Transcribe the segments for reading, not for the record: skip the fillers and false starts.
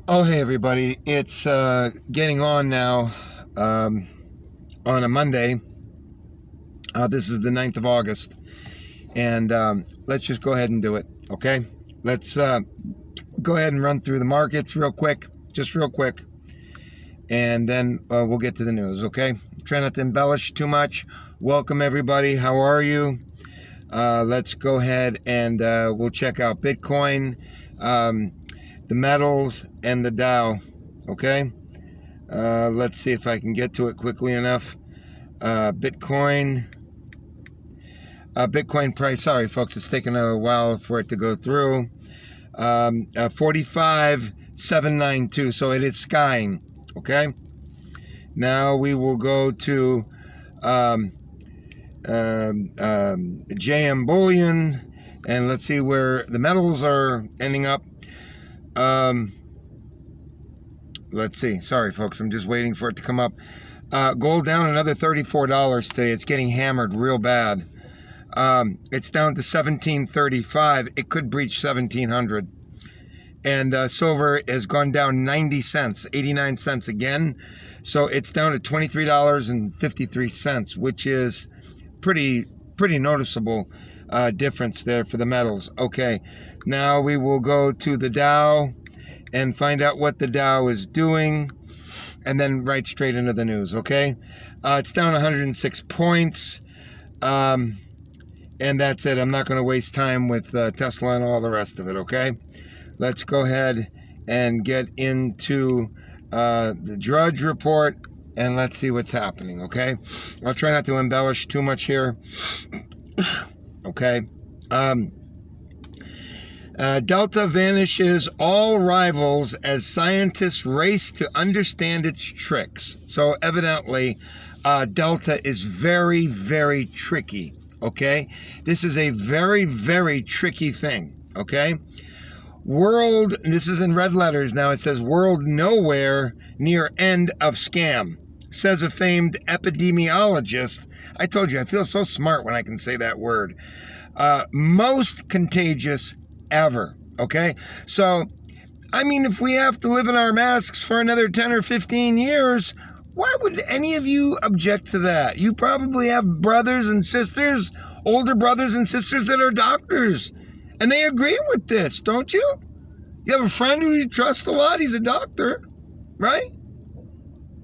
Oh, hey everybody. It's getting on now on a Monday. This is the 9th of August. And let's just go ahead and do it, okay? Let's go ahead and run through the markets real quick, just real quick. And then we'll get to the news, okay? Try not to embellish too much. Welcome everybody. How are you? Let's go ahead and we'll check out Bitcoin, the metals, and the Dow. Okay, let's see if I can get to it quickly enough. Bitcoin price. Sorry, folks, it's taking a while for it to go through. 45,792. So it is skying. Okay. Now we will go to JM Bullion, and let's see where the metals are ending up. Let's see. Sorry, folks. I'm just waiting for it to come up. Gold down another $34 today. It's getting hammered real bad. It's down to $17.35. It could breach $1,700. And silver has gone down 90 cents, 89 cents again. So it's down to $23.53, which is pretty noticeable difference there for the metals. Okay, now we will go to the Dow and find out what the Dow is doing, and then right straight into the news, okay? It's down 106 points, and that's it. I'm not going to waste time with Tesla and all the rest of it, okay? Let's go ahead and get into the Drudge Report, and let's see what's happening, okay? I'll try not to embellish too much here, okay? Delta vanishes all rivals as scientists race to understand its tricks. So evidently, Delta is very, very tricky, okay? This is a very, very tricky thing, okay? This is in red letters now, it says world nowhere near end of scam, says a famed epidemiologist. I told you, I feel so smart when I can say that word. Most contagious ever, okay? So, I mean, if we have to live in our masks for another 10 or 15 years, why would any of you object to that? You probably have brothers and sisters, older brothers and sisters that are doctors, and they agree with this, don't you? You have a friend who you trust a lot, he's a doctor, right?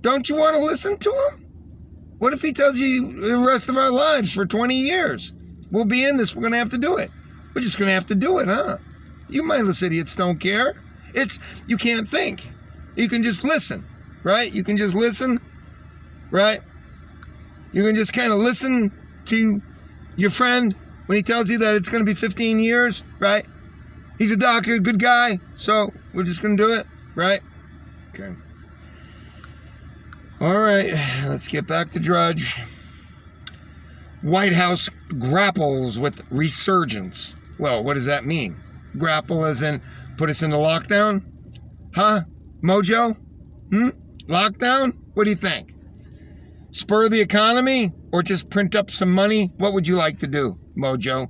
Don't you want to listen to him? What if he tells you the rest of our lives for 20 years? We'll be in this, we're going to have to do it. We're just going to have to do it, huh? You mindless idiots don't care. You can't think. You can just listen, right? You can just listen, right? You can just kind of listen to your friend when he tells you that it's going to be 15 years, right? He's a doctor, good guy, so we're just going to do it, right? Okay. All right, let's get back to Drudge. White House grapples with resurgence. Well, what does that mean? Grapple as in put us into lockdown? Huh? Mojo? Lockdown? What do you think? Spur the economy or just print up some money? What would you like to do, Mojo?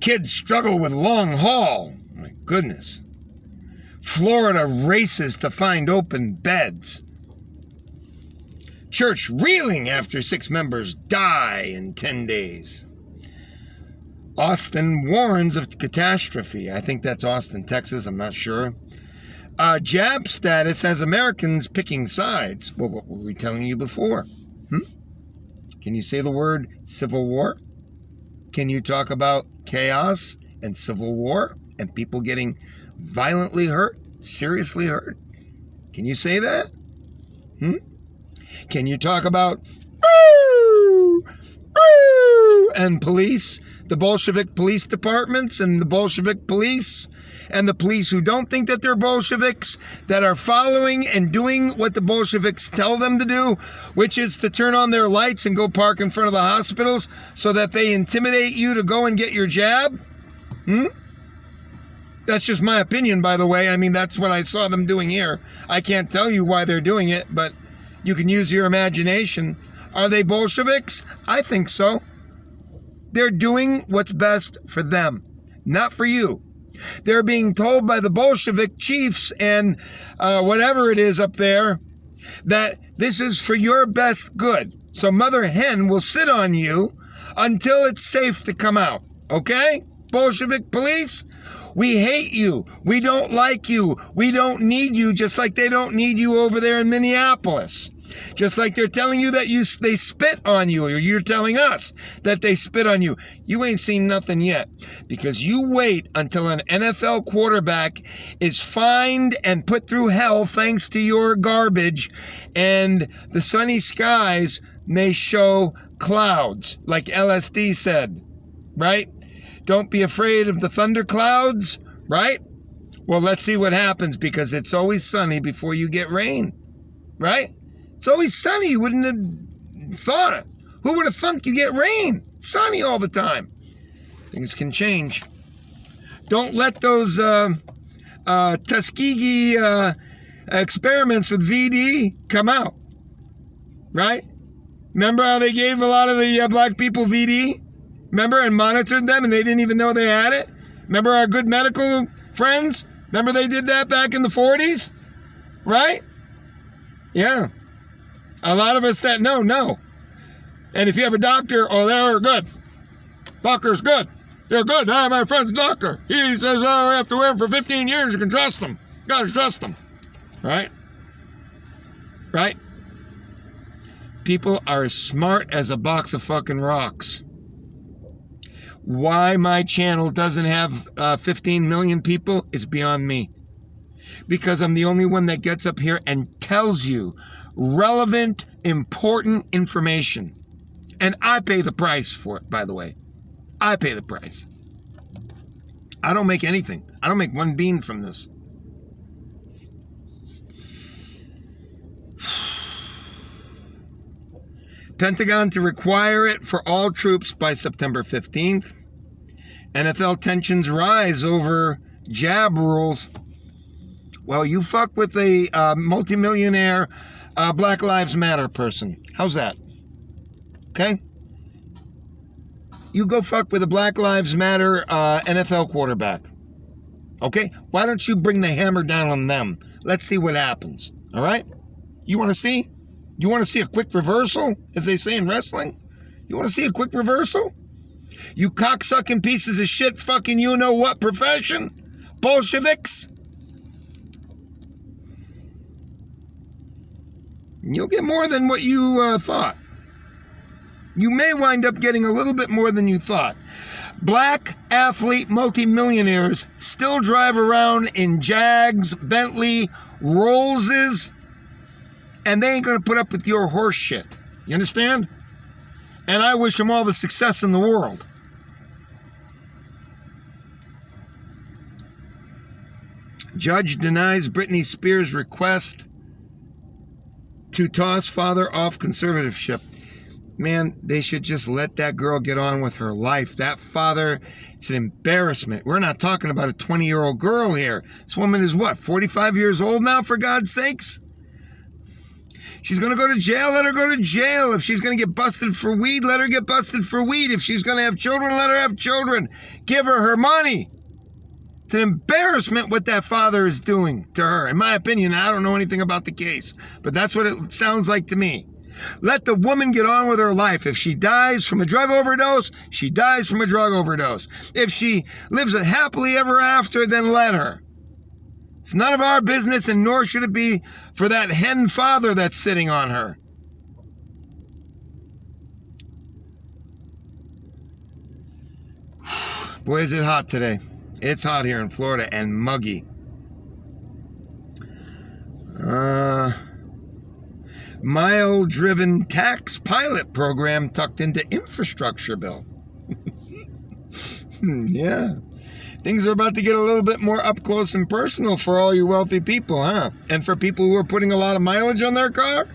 Kids struggle with long haul. My goodness. Florida races to find open beds. Church reeling after 6 members die in 10 days. Austin warns of catastrophe. I think that's Austin, Texas. I'm not sure. Jab status has Americans picking sides. Well, what were we telling you before? Can you say the word civil war? Can you talk about chaos and civil war and people getting violently hurt, seriously hurt? Can you say that? Can you talk about and police, the Bolshevik police departments and the Bolshevik police and the police who don't think that they're Bolsheviks, that are following and doing what the Bolsheviks tell them to do, which is to turn on their lights and go park in front of the hospitals so that they intimidate you to go and get your jab? That's just my opinion, by the way. I mean, that's what I saw them doing here. I can't tell you why they're doing it, but you can use your imagination. Are they Bolsheviks? I think so. They're doing what's best for them, not for you. They're being told by the Bolshevik chiefs and whatever it is up there that this is for your best good. So Mother Hen will sit on you until it's safe to come out. Okay? Bolshevik police, we hate you. We don't like you. We don't need you, just like they don't need you over there in Minneapolis. Just like they're telling you that they spit on you, or you're telling us that they spit on you. You ain't seen nothing yet, because you wait until an NFL quarterback is fined and put through hell thanks to your garbage, and the sunny skies may show clouds, like LSD said, right? Don't be afraid of the thunder clouds, right? Well, let's see what happens, because it's always sunny before you get rain, right? It's always sunny. You wouldn't have thought it. Who would have thunk you get rain? It's sunny all the time. Things can change. Don't let those Tuskegee experiments with VD come out, right? Remember how they gave a lot of the black people VD? Remember, and monitored them, and they didn't even know they had it? Remember our good medical friends? Remember they did that back in the 40s? Right? Yeah. A lot of us that know. And if you have a doctor, oh, they're good. Doctor's good. They're good. Ah, my friend's a doctor. He says, oh, we have to wear him for 15 years. You can trust him. You gotta trust him. Right? Right? People are as smart as a box of fucking rocks. Why my channel doesn't have 15 million people is beyond me. Because I'm the only one that gets up here and tells you relevant, important information. And I pay the price for it, by the way. I pay the price. I don't make anything. I don't make one bean from this. Pentagon to require it for all troops by September 15th. NFL tensions rise over jab rules. Well, you fuck with a multimillionaire Black Lives Matter person. How's that? Okay? You go fuck with a Black Lives Matter NFL quarterback. Okay? Why don't you bring the hammer down on them? Let's see what happens. All right? You want to see? You want to see a quick reversal, as they say in wrestling? You want to see a quick reversal? You cocksucking pieces of shit fucking you-know-what profession? Bolsheviks? You'll get more than what you thought. You may wind up getting a little bit more than you thought. Black athlete multimillionaires still drive around in Jags, Bentley, Rollses, and they ain't going to put up with your horse shit. You understand? And I wish them all the success in the world. Judge denies Britney Spears' request to toss father off conservatorship. Man, they should just let that girl get on with her life. That father, it's an embarrassment. We're not talking about a 20-year-old girl here. This woman is what, 45 years old now, for God's sakes? She's going to go to jail, let her go to jail. If she's going to get busted for weed, let her get busted for weed. If she's going to have children, let her have children. Give her her money. It's an embarrassment what that father is doing to her. In my opinion, I don't know anything about the case, but that's what it sounds like to me. Let the woman get on with her life. If she dies from a drug overdose, she dies from a drug overdose. If she lives a happily ever after, then let her. It's none of our business, and nor should it be for that hen father that's sitting on her. Boy, is it hot today. It's hot here in Florida and muggy. Mile-driven tax pilot program tucked into infrastructure bill. Yeah. Things are about to get a little bit more up close and personal for all you wealthy people, huh? And for people who are putting a lot of mileage on their car?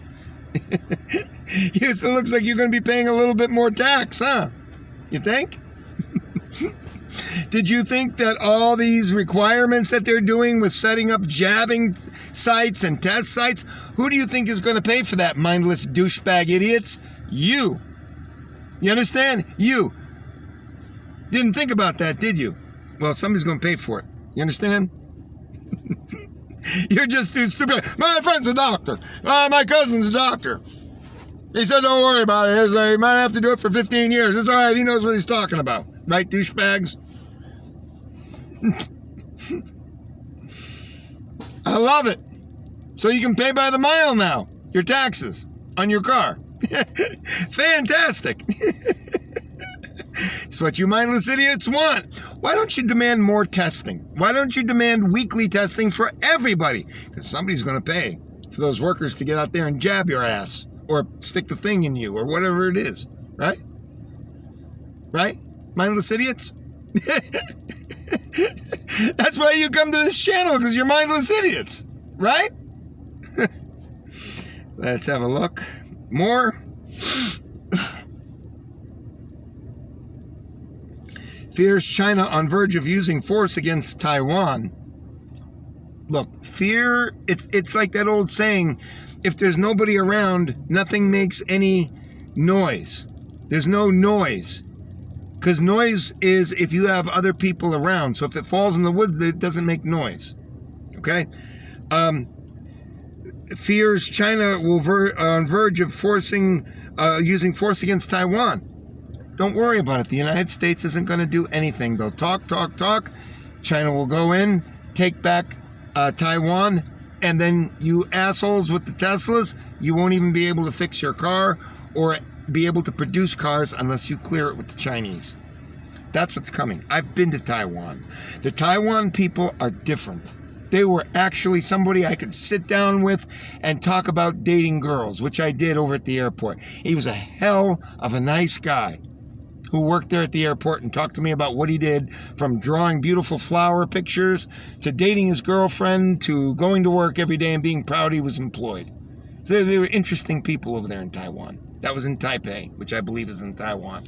Yes, it looks like you're going to be paying a little bit more tax, huh? You think? Did you think that all these requirements that they're doing with setting up jabbing sites and test sites, who do you think is going to pay for that, mindless douchebag idiots? You. You understand? You. Didn't think about that, did you? Well, somebody's going to pay for it. You understand? You're just too stupid. My friend's a doctor. My cousin's a doctor. He said, don't worry about it. He might have to do it for 15 years. It's all right. He knows what he's talking about. Right, douchebags? I love it. So you can pay by the mile now, your taxes on your car. Fantastic. It's what you mindless idiots want. Why don't you demand more testing? Why don't you demand weekly testing for everybody? Because somebody's going to pay for those workers to get out there and jab your ass or stick the thing in you or whatever it is. Right? Right? Mindless idiots? That's why you come to this channel, because you're mindless idiots. Right? Let's have a look. More. Fears China on verge of using force against Taiwan. Look, fear, it's like that old saying, if there's nobody around, nothing makes any noise. There's no noise. Because noise is if you have other people around. So if it falls in the woods, it doesn't make noise. Okay? Fears China will on verge of using force against Taiwan. Don't worry about it. The United States isn't going to do anything. They'll talk. China will go in, take back Taiwan, and then you assholes with the Teslas, you won't even be able to fix your car or be able to produce cars unless you clear it with the Chinese. That's what's coming. I've been to Taiwan. The Taiwan people are different. They were actually somebody I could sit down with and talk about dating girls, which I did over at the airport. He was a hell of a nice guy who worked there at the airport and talked to me about what he did, from drawing beautiful flower pictures to dating his girlfriend to going to work every day and being proud he was employed. So they were interesting people over there in Taiwan. That was in Taipei, which I believe is in Taiwan.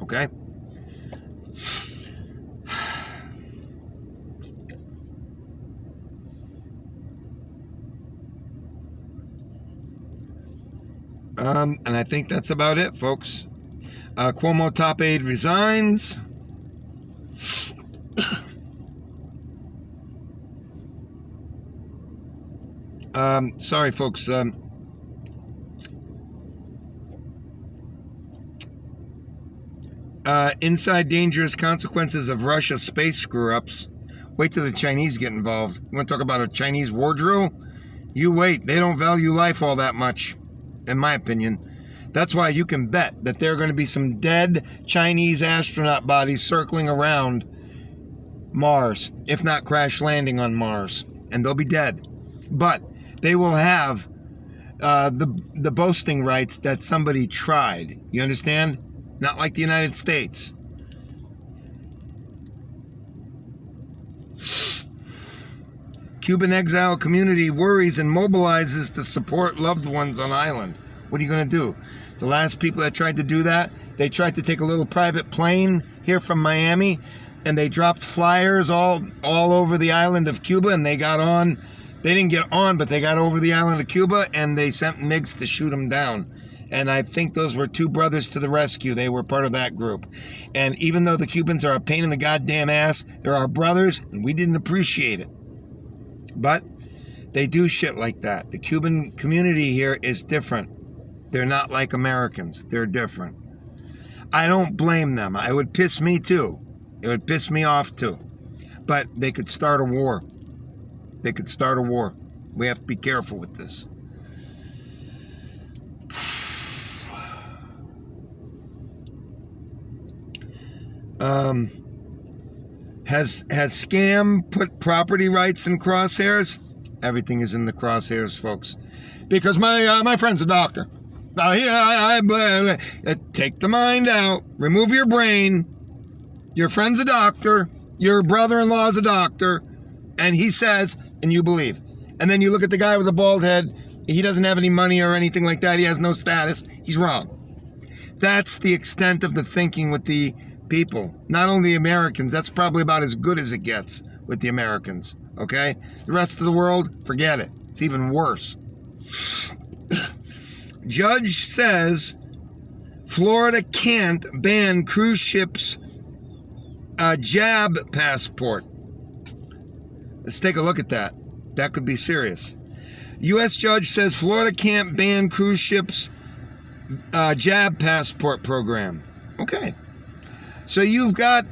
Okay? And I think that's about it, folks. Cuomo top aide resigns. Sorry, folks. Inside dangerous consequences of Russia's space screw-ups. Wait till the Chinese get involved. You want to talk about a Chinese war drill? You wait. They don't value life all that much, in my opinion. That's why you can bet that there are going to be some dead Chinese astronaut bodies circling around Mars, if not crash landing on Mars. And they'll be dead. But they will have the boasting rights that somebody tried. You understand? Not like the United States. Cuban exile community worries and mobilizes to support loved ones on island. What are you going to do? The last people that tried to do that, they tried to take a little private plane here from Miami, and they dropped flyers all over the island of Cuba, and they got on. They didn't get on, but they got over the island of Cuba, and they sent MiGs to shoot them down. And I think those were two brothers to the rescue. They were part of that group. And even though the Cubans are a pain in the goddamn ass, they're our brothers, and we didn't appreciate it. But they do shit like that. The Cuban community here is different. They're not like Americans. They're different. I don't blame them. It would piss me too. It would piss me off too. But they could start a war. They could start a war. We have to be careful with this. Has scam put property rights in crosshairs? Everything is in the crosshairs, folks. Because my friend's a doctor. Take the mind out. Remove your brain. Your friend's a doctor. Your brother-in-law is a doctor. And he says, and you believe. And then you look at the guy with the bald head. He doesn't have any money or anything like that. He has no status. He's wrong. That's the extent of the thinking with the people. Not only Americans. That's probably about as good as it gets with the Americans. Okay? The rest of the world, forget it. It's even worse. Judge says Florida can't ban cruise ships jab passport. Let's take a look at that. That could be serious. U.S. judge says Florida can't ban cruise ships' jab passport program. Okay. So you've got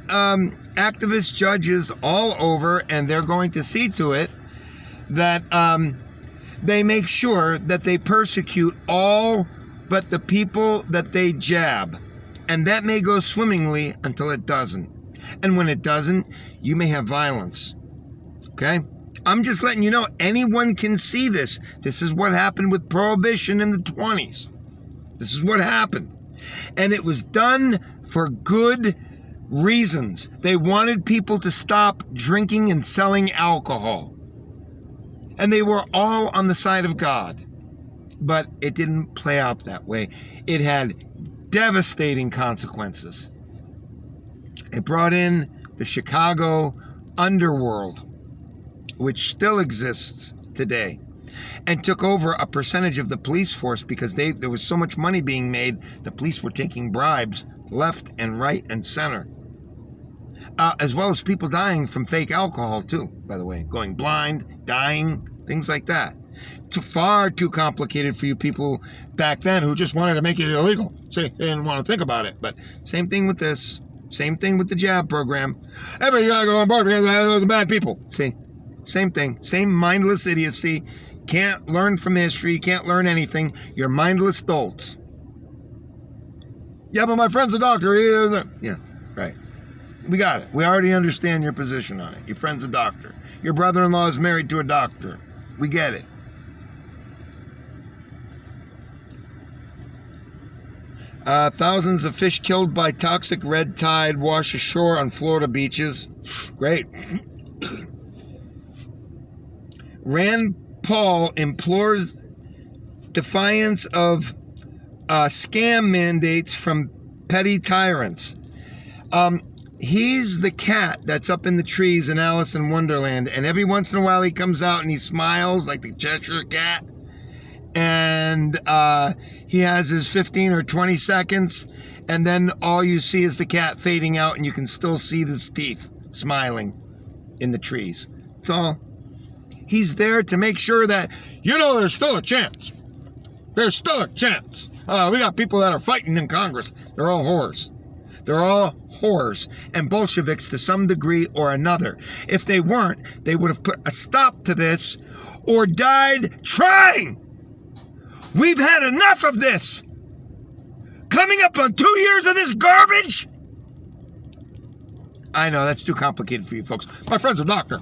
activist judges all over, and they're going to see to it that they make sure that they persecute all but the people that they jab. And that may go swimmingly until it doesn't. And when it doesn't, you may have violence. Okay? I'm just letting you know, anyone can see this. This is what happened with Prohibition in the 20s. This is what happened. And it was done for good reasons. They wanted people to stop drinking and selling alcohol. And they were all on the side of God. But it didn't play out that way. It had devastating consequences. It brought in the Chicago underworld, which still exists today, and took over a percentage of the police force because there was so much money being made, the police were taking bribes left and right and center. As well as people dying from fake alcohol too, by the way, going blind, dying, things like that. Far too complicated for you people back then who just wanted to make it illegal. See, they didn't want to think about it. But same thing with this. Same thing with the jab program. Everybody gotta go on board because those are bad people. See, same thing. Same mindless idiocy. Can't learn from history. Can't learn anything. You're mindless dolts. Yeah, but my friend's a doctor. He isn't. Yeah, right. We got it. We already understand your position on it. Your friend's a doctor. Your brother-in-law is married to a doctor. We get it. Thousands of fish killed by toxic red tide wash ashore on Florida beaches. Great. Rand Paul implores defiance of scam mandates from petty tyrants. He's the cat that's up in the trees in Alice in Wonderland, and every once in a while he comes out and he smiles like the Cheshire Cat, and he has his 15 or 20 seconds, and then all you see is the cat fading out, and you can still see his teeth smiling in the trees. That's all. He's there to make sure that, there's still a chance. There's still a chance. We got people that are fighting in Congress. They're all whores. They're all whores and Bolsheviks to some degree or another. If they weren't, they would have put a stop to this or died trying. We've had enough of this. Coming up on 2 years of this garbage? I know, that's too complicated for you folks. My friend's a doctor.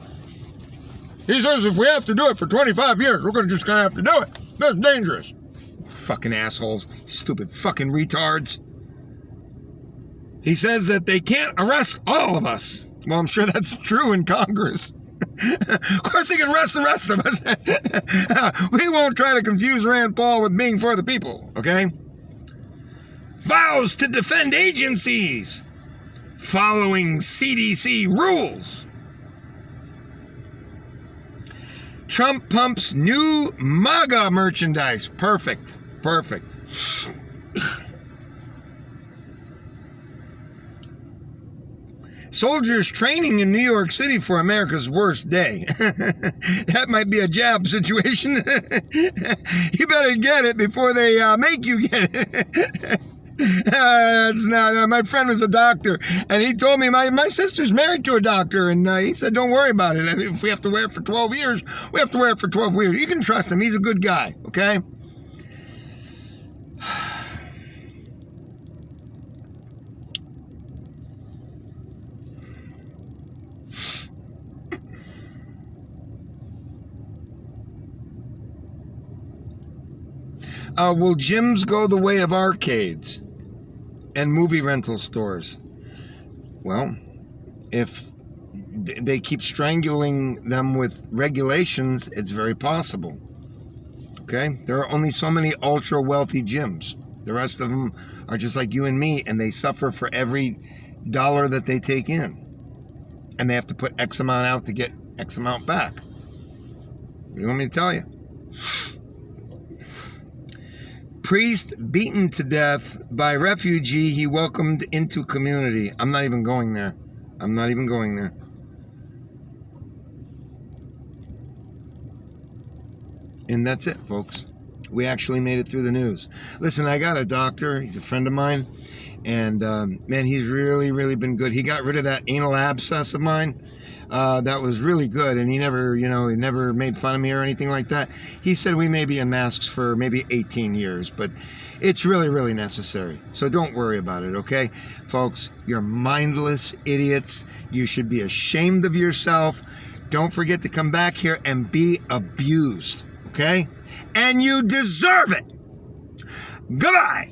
He says if we have to do it for 25 years, we're just going to have to do it. That's dangerous. Fucking assholes. Stupid fucking retards. He says that they can't arrest all of us. Well, I'm sure that's true in Congress. Of course they can arrest the rest of us. We won't try to confuse Rand Paul with being for the people, okay? Vows to defend agencies following CDC rules. Trump pumps new MAGA merchandise. Perfect. Perfect. Soldiers training in New York City for America's worst day. That might be a jab situation. You better get it before they make you get it. That's not. My friend was a doctor, and he told me my sister's married to a doctor, and he said, "Don't worry about it. If we have to wear it for 12 years, we have to wear it for 12 years. You can trust him. He's a good guy." Okay. Will gyms go the way of arcades and movie rental stores? Well, if they keep strangling them with regulations, it's very possible. Okay? There are only so many ultra-wealthy gyms. The rest of them are just like you and me, and they suffer for every dollar that they take in. And they have to put X amount out to get X amount back. What do you want me to tell you? Priest beaten to death by refugee he welcomed into community. I'm not even going there. I'm not even going there. And that's it, folks. We actually made it through the news. Listen, I got a doctor. He's a friend of mine. And, man, he's really, really been good. He got rid of that anal abscess of mine. That was really good. And he never, he never made fun of me or anything like that. He said we may be in masks for maybe 18 years. But it's really, really necessary. So don't worry about it, okay? Folks, you're mindless idiots. You should be ashamed of yourself. Don't forget to come back here and be abused, okay? And you deserve it. Goodbye.